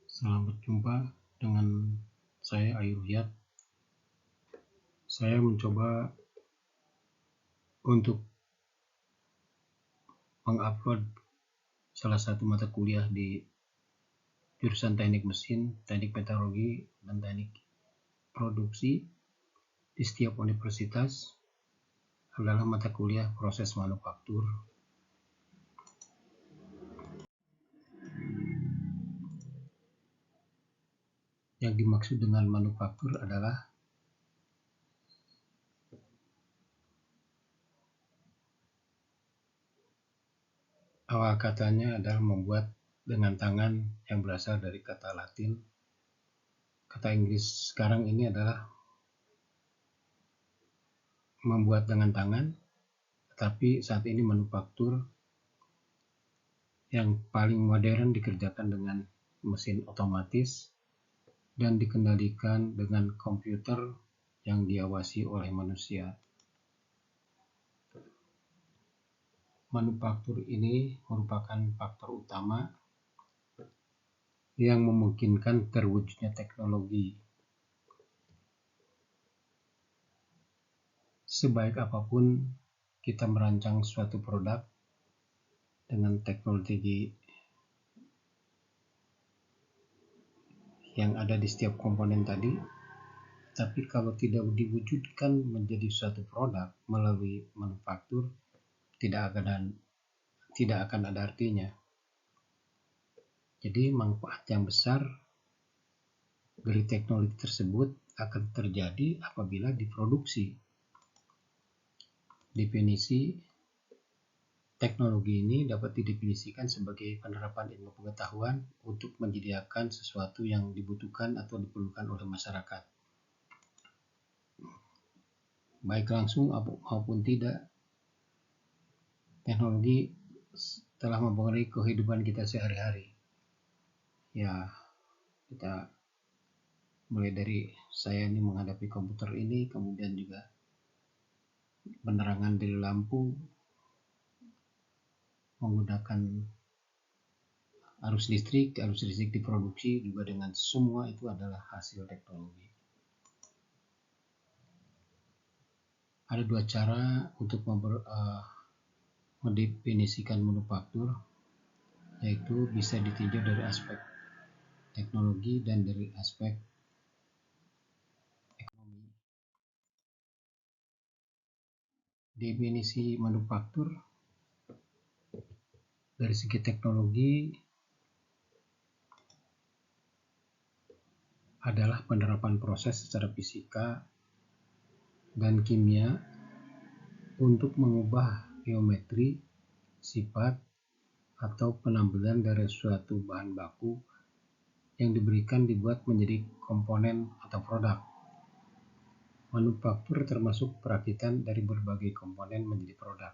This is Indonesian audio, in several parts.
Selamat jumpa dengan saya Ayu Riyad. Saya mencoba untuk mengupload salah satu mata kuliah di jurusan teknik mesin, teknik meteorologi, dan teknik produksi di setiap universitas adalah mata kuliah proses manufaktur. Yang dimaksud dengan manufaktur adalah awal katanya adalah membuat dengan tangan, yang berasal dari kata Latin. Kata Inggris sekarang ini adalah membuat dengan tangan, tetapi saat ini manufaktur yang paling modern dikerjakan dengan mesin otomatis dan dikendalikan dengan komputer yang diawasi oleh manusia. Manufaktur ini merupakan faktor utama yang memungkinkan terwujudnya teknologi. Sebaik apapun kita merancang suatu produk dengan teknologi yang ada di setiap komponen tadi, tapi kalau tidak diwujudkan menjadi suatu produk melalui manufaktur, tidak akan ada artinya. Jadi manfaat yang besar dari teknologi tersebut akan terjadi apabila diproduksi. Definisi teknologi ini dapat didefinisikan sebagai penerapan ilmu pengetahuan untuk menyediakan sesuatu yang dibutuhkan atau diperlukan oleh masyarakat, baik langsung maupun tidak. Teknologi telah mempengaruhi kehidupan kita sehari-hari. Ya, kita mulai dari saya ini menghadapi komputer ini, kemudian juga penerangan dari lampu menggunakan arus listrik diproduksi juga, dengan semua itu adalah hasil teknologi. Ada dua cara untuk mendefinisikan manufaktur, yaitu bisa ditinjau dari aspek teknologi dan dari aspek ekonomi. Definisi manufaktur dari segi teknologi adalah penerapan proses secara fisika dan kimia untuk mengubah geometri, sifat, atau penampilan dari suatu bahan baku yang dibuat menjadi komponen atau produk. Manufaktur termasuk perakitan dari berbagai komponen menjadi produk.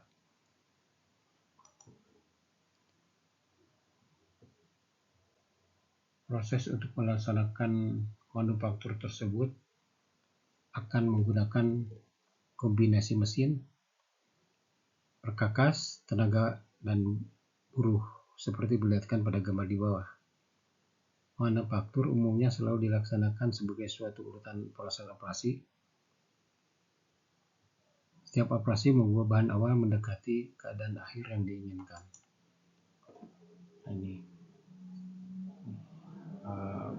Proses untuk melaksanakan manufaktur tersebut akan menggunakan kombinasi mesin, perkakas, tenaga, dan buruh seperti dilihatkan pada gambar di bawah. Manufaktur umumnya selalu dilaksanakan sebagai suatu urutan proses operasi. Setiap operasi mengubah bahan awal mendekati keadaan akhir yang diinginkan. Ini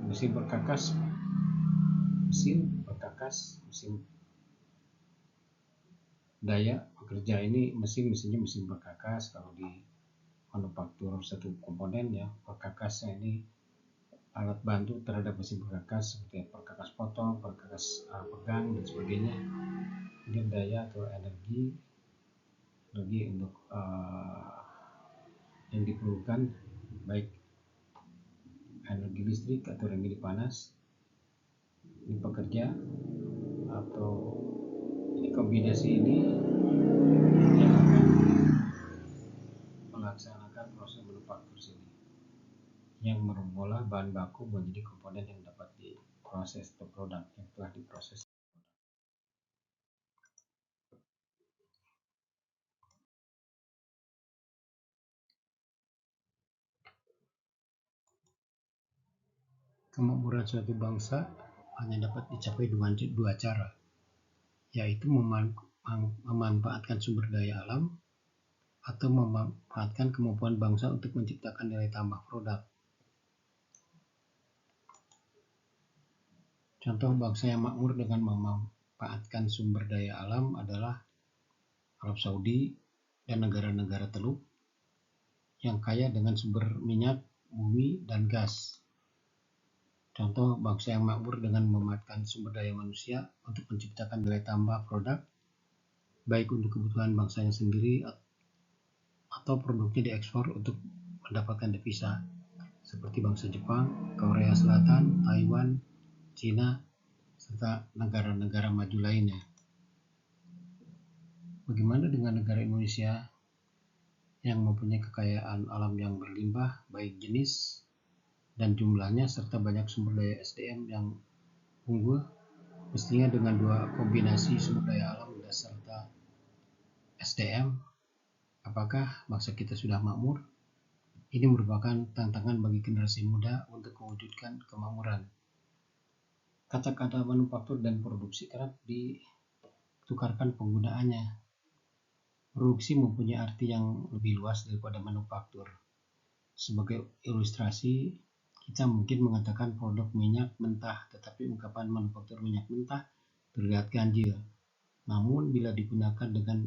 mesin perkakas, mesin daya pekerja ini mesinnya mesin perkakas. Kalau di manufaktur satu komponen, ya, perkakasnya ini alat bantu terhadap mesin perkakas seperti perkakas potong, perkakas pegang, dan sebagainya. Kemudian daya atau energi untuk yang diperlukan, baik energi listrik atau energi panas, ini pekerja atau kombinasi ini yang akan melaksanakan proses manufaktur sini, yang mengolah bahan baku menjadi komponen yang dapat diproses atau produk yang telah diproses. Kemakmuran suatu bangsa hanya dapat dicapai dengan dua cara, yaitu memanfaatkan sumber daya alam atau memanfaatkan kemampuan bangsa untuk menciptakan nilai tambah produk. Contoh bangsa yang makmur dengan memanfaatkan sumber daya alam adalah Arab Saudi dan negara-negara Teluk yang kaya dengan sumber minyak, bumi, dan gas. Contoh bangsa yang makmur dengan memanfaatkan sumber daya manusia untuk menciptakan nilai tambah produk, baik untuk kebutuhan bangsanya sendiri atau produknya diekspor untuk mendapatkan devisa, seperti bangsa Jepang, Korea Selatan, Taiwan, Cina, serta negara-negara maju lainnya. Bagaimana dengan negara Indonesia yang mempunyai kekayaan alam yang berlimpah, baik jenis dan jumlahnya, serta banyak sumber daya SDM yang unggul? Mestinya dengan dua kombinasi sumber daya alam dan serta SDM, apakah bangsa kita sudah makmur? Ini merupakan tantangan bagi generasi muda untuk mewujudkan kemakmuran. Kata-kata manufaktur dan produksi kerap ditukarkan penggunaannya. Produksi mempunyai arti yang lebih luas daripada manufaktur. Sebagai ilustrasi, kita mungkin mengatakan produk minyak mentah, tetapi ungkapan manufaktur minyak mentah terlihat ganjil. Namun bila digunakan dengan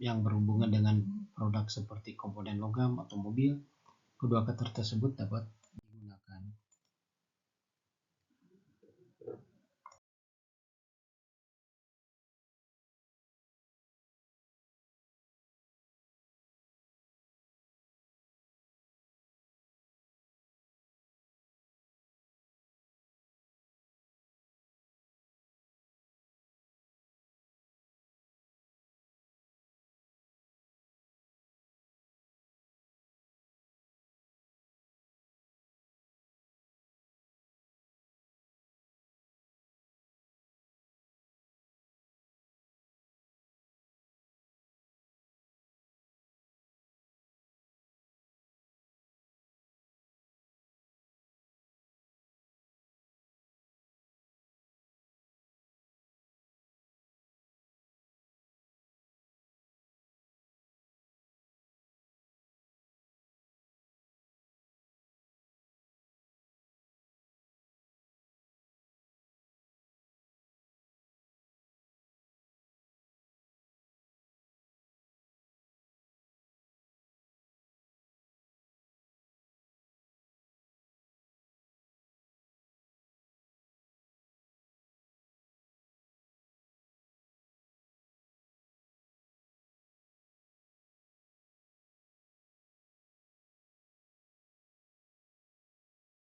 yang berhubungan dengan produk seperti komponen logam atau mobil, kedua kata tersebut dapat digunakan.